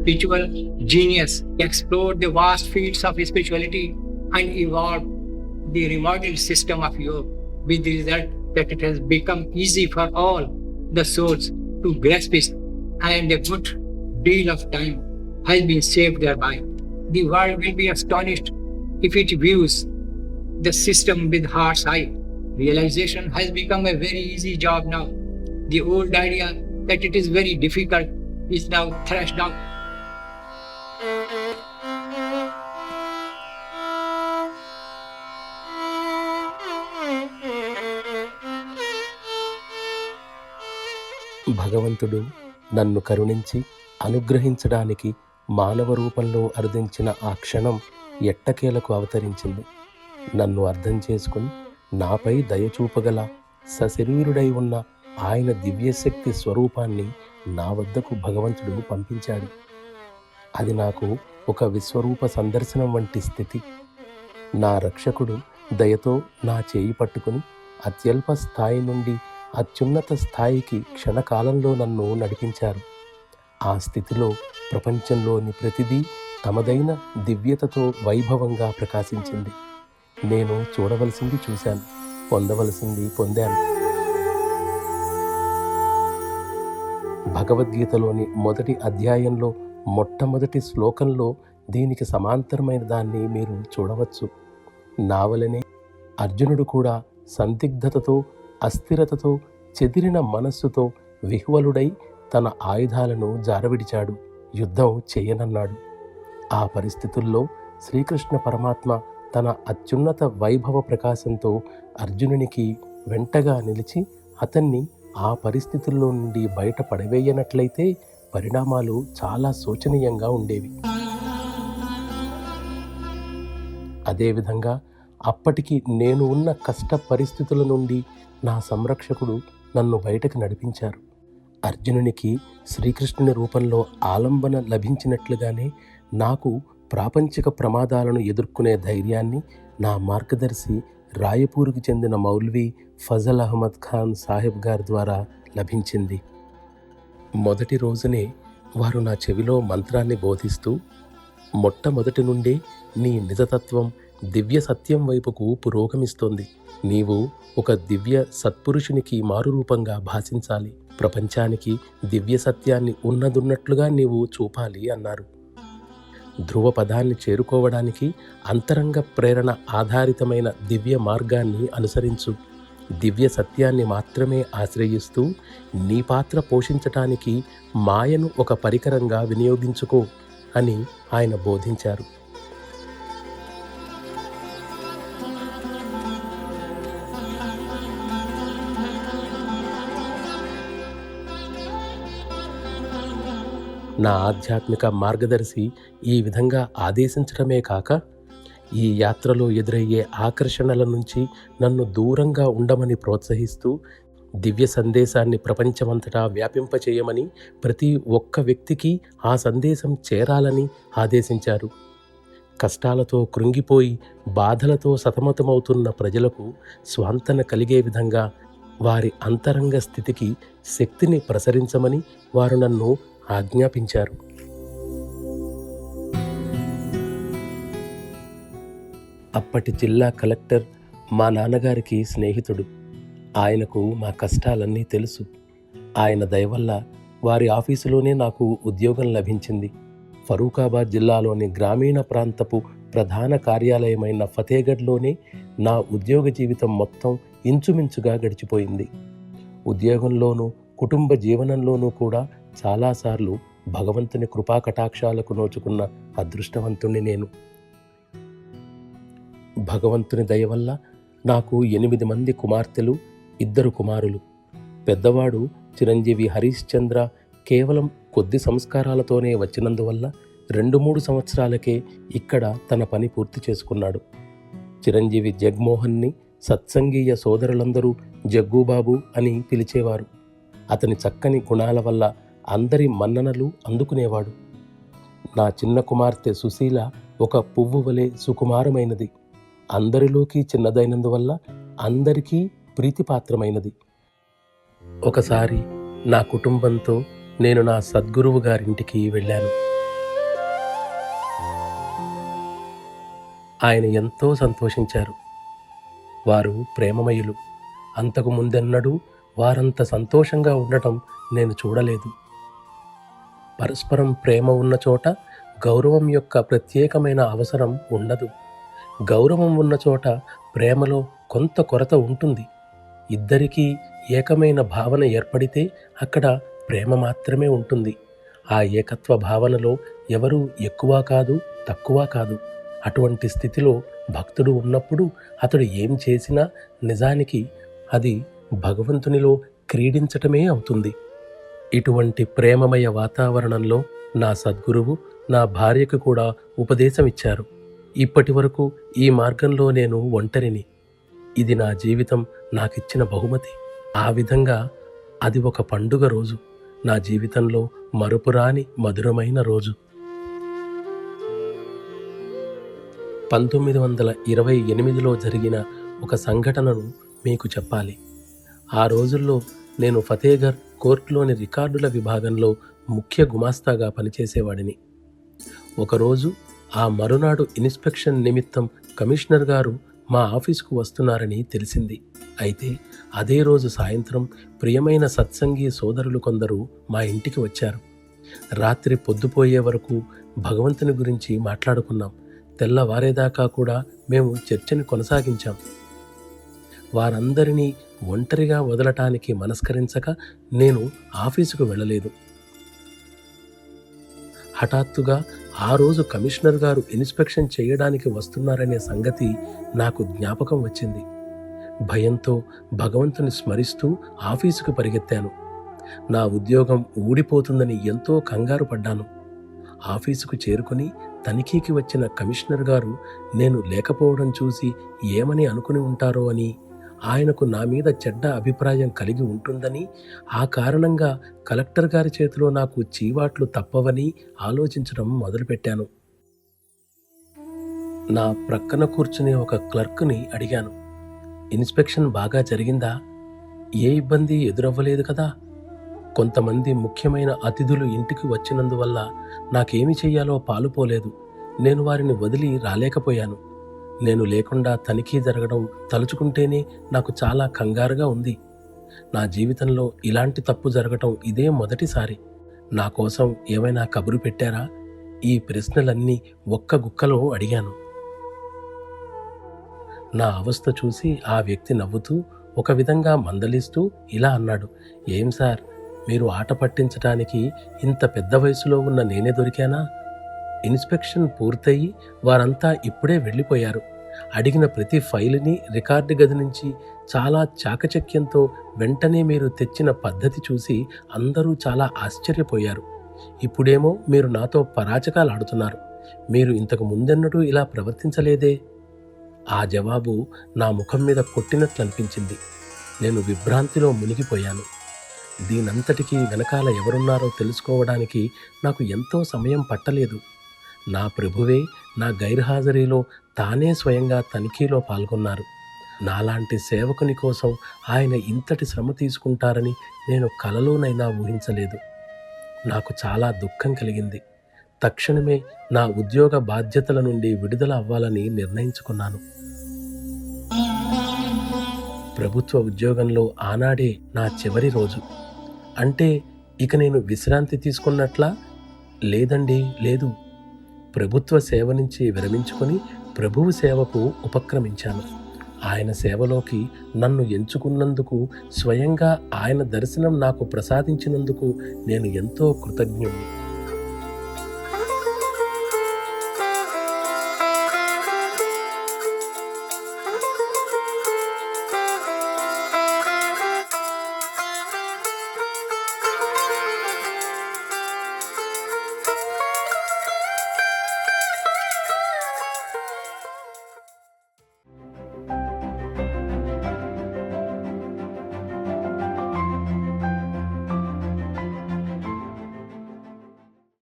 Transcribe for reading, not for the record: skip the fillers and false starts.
spiritual genius, explored the vast fields of spirituality, and evolved the remodeled system of yoga, with the result that it has become easy for all the souls to grasp it, and a good deal of time has been saved thereby. The world will be astonished if it views the system with heart's eye. Realization has become a very easy job now. The old idea that it is very difficult is now thrashed out. భగవంతుడు నన్ను కరుణించి అనుగ్రహించడానికి మానవ రూపంలో అరుదించిన ఆ క్షణం ఎట్టకేలకు అవతరించింది. నన్ను అర్థం చేసుకుని నాపై దయచూపగల సశరీరుడై ఉన్న ఆయన దివ్యశక్తి స్వరూపాన్ని నా వద్దకు భగవంతుడు పంపించాడు. అది నాకు ఒక విశ్వరూప సందర్శనం వంటి స్థితి. నా రక్షకుడు దయతో నా చేయి పట్టుకుని అత్యల్ప స్థాయి నుండి అత్యున్నత స్థాయికి క్షణకాలంలో నన్ను నడిపించారు. ఆ స్థితిలో ప్రపంచంలోని ప్రతిదీ తమదైన దివ్యతతో వైభవంగా ప్రకాశించింది. నేను చూడవలసింది చూశాను, పొందవలసింది పొందాను. భగవద్గీతలోని మొదటి అధ్యాయంలో మొట్టమొదటి శ్లోకంలో దీనికి సమాంతరమైన దాన్ని మీరు చూడవచ్చు. నా వలనే అర్జునుడు కూడా సందిగ్ధతతో, అస్థిరతతో, చెదిరిన మనస్సుతో విహ్వలుడై తన ఆయుధాలను జారవిడిచాడు, యుద్ధం చేయనన్నాడు. ఆ పరిస్థితుల్లో శ్రీకృష్ణ పరమాత్మ తన అత్యున్నత వైభవ ప్రకాశంతో అర్జునునికి వెంటగా నిలిచి అతన్ని ఆ పరిస్థితుల్లో నుండి బయట పడవేయనట్లయితే పరిణామాలు చాలా శోచనీయంగా ఉండేవి. అదేవిధంగా అప్పటికి నేను ఉన్న కష్ట పరిస్థితుల నుండి నా సంరక్షకుడు నన్ను బయటకు నడిపించారు. అర్జునునికి శ్రీకృష్ణుని రూపంలో ఆలంబన లభించినట్లుగానే నాకు ప్రాపంచిక ప్రమాదాలను ఎదుర్కొనే ధైర్యాన్ని నా మార్గదర్శి రాయపూర్కి చెందిన మౌల్వీ ఫజల్ అహ్మద్ ఖాన్ సాహెబ్ గారి ద్వారా లభించింది. మొదటి రోజునే వారు నా చెవిలో మంత్రాన్ని బోధిస్తూ, మొట్టమొదటి నుండే నీ నిజతత్వం దివ్య సత్యం వైపుకు పురోగమిస్తోంది. నీవు ఒక దివ్య సత్పురుషునికి మారురూపంగా భాషించాలి. ప్రపంచానికి దివ్య సత్యాన్ని ఉన్నదున్నట్లుగా నీవు చూపాలి అన్నారు. ధ్రువ పదాన్ని చేరుకోవడానికి అంతరంగ ప్రేరణ ఆధారితమైన దివ్య మార్గాన్ని అనుసరించు. దివ్య సత్యాన్ని మాత్రమే ఆశ్రయిస్తూ నీ పాత్ర పోషించటానికి మాయను ఒక పరికరంగా వినియోగించుకో అని ఆయన బోధించారు. నా ఆధ్యాత్మిక మార్గదర్శి ఈ విధంగా ఆదేశించడమే కాక, ఈ యాత్రలో ఎదురయ్యే ఆకర్షణల నుంచి నన్ను దూరంగా ఉండమని ప్రోత్సహిస్తూ దివ్య సందేశాన్ని ప్రపంచమంతటా వ్యాపింపచేయమని, ప్రతి ఒక్క వ్యక్తికి ఆ సందేశం చేరాలని ఆదేశించారు. కష్టాలతో కృంగిపోయి బాధలతో సతమతమవుతున్న ప్రజలకు స్వాంతన కలిగే విధంగా వారి అంతరంగ స్థితికి శక్తిని ప్రసరించమని వారు నన్ను ఆజ్ఞాపించారు. అప్పటి జిల్లా కలెక్టర్ మా నాన్నగారికి స్నేహితుడు. ఆయనకు మా కష్టాలన్నీ తెలుసు. ఆయన దయవల్ల వారి ఆఫీసులోనే నాకు ఉద్యోగం లభించింది. ఫరూకాబాద్ జిల్లాలోని గ్రామీణ ప్రాంతపు ప్రధాన కార్యాలయమైన ఫతేగఢ్లోనే నా ఉద్యోగ జీవితం మొత్తం ఇంచుమించుగా గడిచిపోయింది. ఉద్యోగంలోనూ కుటుంబ జీవనంలోనూ కూడా చాలాసార్లు భగవంతుని కృపాకటాక్షాలకు నోచుకున్న అదృష్టవంతుణ్ణి నేను. భగవంతుని దయ వల్ల నాకు 8 మంది కుమార్తెలు, 2 కుమారులు. పెద్దవాడు చిరంజీవి హరీష్ చంద్ర కేవలం కొద్ది సంస్కారాలతోనే వచ్చినందువల్ల 2-3 సంవత్సరాలకే ఇక్కడ తన పని పూర్తి చేసుకున్నాడు. చిరంజీవి జగ్మోహన్ని సత్సంగీయ సోదరులందరూ జగ్గుబాబు అని పిలిచేవారు. అతని చక్కని గుణాల వల్ల అందరి మన్ననలు అందుకునేవాడు. నా చిన్న కుమార్తె సుశీల ఒక పువ్వు వలె సుకుమారమైనది. అందరిలోకి చిన్నదైనందువల్ల అందరికీ ప్రీతిపాత్రమైనది. ఒకసారి నా కుటుంబంతో నేను నా సద్గురువు గారింటికి వెళ్ళాను. ఆయన ఎంతో సంతోషించారు. వారు ప్రేమమయులు. అంతకు ముందెన్నడూ వారంత సంతోషంగా ఉండటం నేను చూడలేదు. పరస్పరం ప్రేమ ఉన్న చోట గౌరవం యొక్క ప్రత్యేకమైన అవసరం ఉండదు. గౌరవం ఉన్న చోట ప్రేమలో కొంత కొరత ఉంటుంది. ఇద్దరికీ ఏకమైన భావన ఏర్పడితే అక్కడ ప్రేమ మాత్రమే ఉంటుంది. ఆ ఏకత్వ భావనలో ఎవరూ ఎక్కువ కాదు, తక్కువ కాదు. అటువంటి స్థితిలో భక్తుడు ఉన్నప్పుడు అతడు ఏం చేసినా నిజానికి అది భగవంతునిలో క్రీడించటమే అవుతుంది. ఇటువంటి ప్రేమమయ వాతావరణంలో నా సద్గురువు నా భార్యకు కూడా ఉపదేశమిచ్చారు. ఇప్పటి వరకు ఈ మార్గంలో నేను ఒంటరిని. ఇది నా జీవితం నాకిచ్చిన బహుమతి. ఆ విధంగా అది ఒక పండుగ రోజు, నా జీవితంలో మరుపురాని మధురమైన రోజు. 1928లో జరిగిన ఒక సంఘటనను మీకు చెప్పాలి. ఆ రోజుల్లో నేను ఫతేగర్ కోర్టులోని రికార్డుల విభాగంలో ముఖ్య గుమాస్తాగా పనిచేసేవాడిని. ఒకరోజు ఆ మరునాడు ఇన్స్పెక్షన్ నిమిత్తం కమిషనర్ గారు మా ఆఫీసుకు వస్తున్నారని తెలిసింది. అయితే అదే రోజు సాయంత్రం ప్రియమైన సత్సంగి సోదరులు కొందరు మా ఇంటికి వచ్చారు. రాత్రి పొద్దుపోయే వరకు భగవంతుని గురించి మాట్లాడుకున్నాం. తెల్లవారేదాకా కూడా మేము చర్చని కొనసాగించాం. వారందరినీ ఒంటరిగా వదలటానికి మనస్కరించక నేను ఆఫీసుకు వెళ్ళలేదు. హఠాత్తుగా ఆ రోజు కమిషనర్ గారు ఇన్స్పెక్షన్ చేయడానికి వస్తున్నారనే సంగతి నాకు జ్ఞాపకం వచ్చింది. భయంతో భగవంతుని స్మరిస్తూ ఆఫీసుకు పరిగెత్తాను. నా ఉద్యోగం ఊడిపోతుందని ఎంతో కంగారు పడ్డాను. ఆఫీసుకు చేరుకుని తనిఖీకి వచ్చిన కమిషనర్ గారు నేను లేకపోవడం చూసి ఏమని అనుకుని ఉంటారో అని, ఆయనకు నా మీద చెడ్డ అభిప్రాయం కలిగి ఉంటుందని, ఆ కారణంగా కలెక్టర్ గారి చేతిలో నాకు చీవాట్లు తప్పవని ఆలోచించడం మొదలుపెట్టాను. నా ప్రక్కన కూర్చునే ఒక క్లర్క్ని అడిగాను, ఇన్స్పెక్షన్ బాగా జరిగిందా? ఏ ఇబ్బంది ఎదురవ్వలేదు కదా? కొంతమంది ముఖ్యమైన అతిథులు ఇంటికి వచ్చినందువల్ల నాకేమి చెయ్యాలో పాలుపోలేదు. నేను వారిని వదిలి రాలేకపోయాను. నేను లేకుండా తనిఖీ జరగడం తలుచుకుంటేనే నాకు చాలా కంగారుగా ఉంది. నా జీవితంలో ఇలాంటి తప్పు జరగటం ఇదే మొదటిసారి. నా కోసం ఏమైనా కబురు పెట్టారా? ఈ ప్రశ్నలన్నీ ఒక్క గుక్కలో అడిగాను. నా అవస్థ చూసి ఆ వ్యక్తి నవ్వుతూ ఒక విధంగా మందలిస్తూ ఇలా అన్నాడు, ఏం సార్, మీరు ఆట పట్టించటానికి ఇంత పెద్ద వయసులో ఉన్న నేనే దొరికానా? ఇన్స్పెక్షన్ పూర్తయి వారంతా ఇప్పుడే వెళ్ళిపోయారు. అడిగిన ప్రతి ఫైలుని రికార్డు గది నుంచి చాలా చాకచక్యంతో వెంటనే మీరు తెచ్చిన పద్ధతి చూసి అందరూ చాలా ఆశ్చర్యపోయారు. ఇప్పుడేమో మీరు నాతో పరాచకాలు ఆడుతున్నారు. మీరు ఇంతకు ముందెన్నడూ ఇలా ప్రవర్తించలేదే? ఆ జవాబు నా ముఖం మీద కొట్టినట్లు అనిపించింది. నేను విభ్రాంతిలో మునిగిపోయాను. దీనంతటికీ వెనకాల ఎవరున్నారో తెలుసుకోవడానికి నాకు ఎంతో సమయం పట్టలేదు. నా ప్రభువే నా గైర్హాజరీలో తానే స్వయంగా తనిఖీలో పాల్గొన్నారు. నాలాంటి సేవకుని కోసం ఆయన ఇంతటి శ్రమ తీసుకుంటారని నేను కలలోనైనా ఊహించలేదు. నాకు చాలా దుఃఖం కలిగింది. తక్షణమే నా ఉద్యోగ బాధ్యతల నుండి విడుదల అవ్వాలని నిర్ణయించుకున్నాను. ప్రభుత్వ ఉద్యోగంలో ఆనాడే నా చివరి రోజు. అంటే ఇక నేను విశ్రాంతి తీసుకున్నట్లా? లేదండి, లేదు. ప్రభుత్వ సేవ నుంచి విరమించుకొని ప్రభువు సేవకు ఉపక్రమించాను. ఆయన సేవలోకి నన్ను ఎంచుకున్నందుకు, స్వయంగా ఆయన దర్శనం నాకు ప్రసాదించినందుకు నేను ఎంతో కృతజ్ఞుణ్ణి.